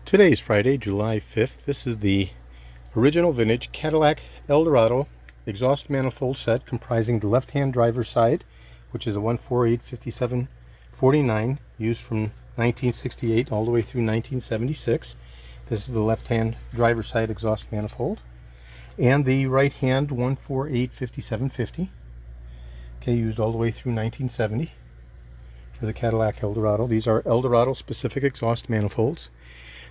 Today is Friday, July 5th. This is the original vintage Cadillac Eldorado exhaust manifold set comprising the left-hand driver's side, which is a 148/57/49, used from 1968 all the way through 1976. This is the left-hand driver's side exhaust manifold. And the right-hand 148/57/50, okay, used all the way through 1970 for the Cadillac Eldorado. These are Eldorado specific exhaust manifolds.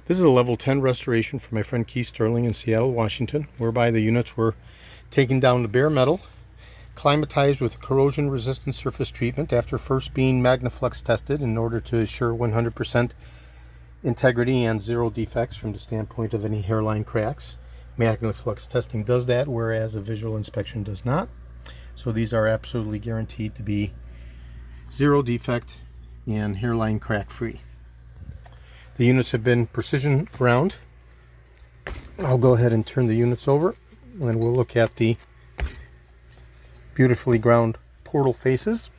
This is a level 10 restoration from my friend Keith Sterling in Seattle, Washington, whereby the units were taken down to bare metal, climatized with corrosion resistant surface treatment after first being MagnaFlux tested in order to assure 100% integrity and zero defects from the standpoint of any hairline cracks. MagnaFlux testing does that, whereas a visual inspection does not. So these are absolutely guaranteed to be zero defect and hairline crack free. The units have been precision ground. I'll go ahead and turn the units over and we'll look at the beautifully ground portal faces.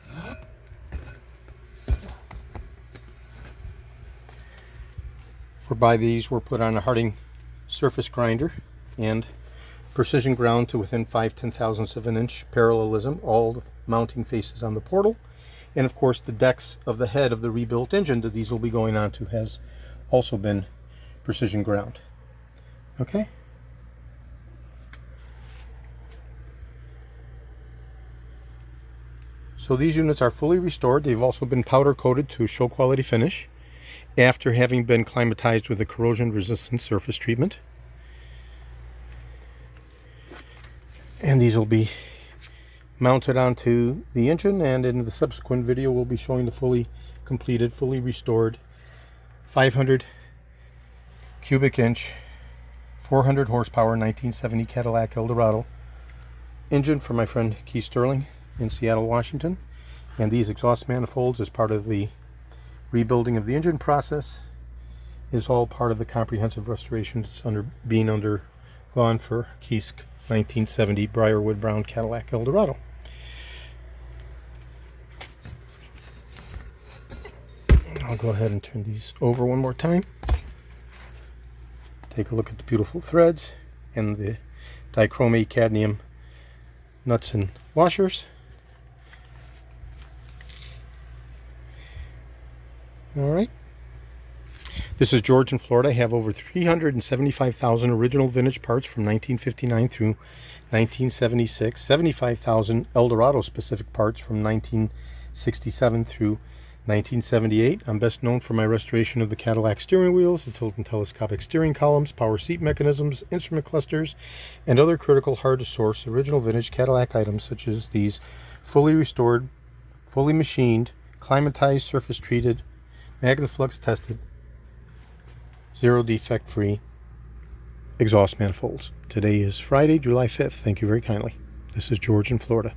Whereby these were put on a Harding surface grinder and precision ground to within 5/10,000ths of an inch parallelism, all the mounting faces on the portal. And of course the decks of the head of the rebuilt engine that these will be going on to has also been precision ground. Okay. So these units are fully restored. They've also been powder coated to a show quality finish after having been climatized with a corrosion resistant surface treatment. And these will be mounted onto the engine, and in the subsequent video we'll be showing the fully completed, fully restored 500 cubic inch, 400 horsepower 1970 Cadillac Eldorado engine for my friend Keith Sterling in Seattle, Washington. And these exhaust manifolds, as part of the rebuilding of the engine process, is all part of the comprehensive restoration that's being undergone for Keith's 1970 Briarwood Brown Cadillac Eldorado. I'll go ahead and turn these over one more time. Take a look at the beautiful threads and the dichromate cadmium nuts and washers. All right. This is George in Florida. I have over 375,000 original vintage parts from 1959 through 1976, 75,000 Eldorado specific parts from 1967 through 1978. I'm best known for my restoration of the Cadillac steering wheels, the tilt and telescopic steering columns, power seat mechanisms, instrument clusters, and other critical hard-to-source original vintage Cadillac items such as these fully restored, fully machined, climatized, surface-treated, MagnaFlux tested, zero defect free exhaust manifolds. Today is Friday, July 5th. Thank you very kindly. This is George in Florida.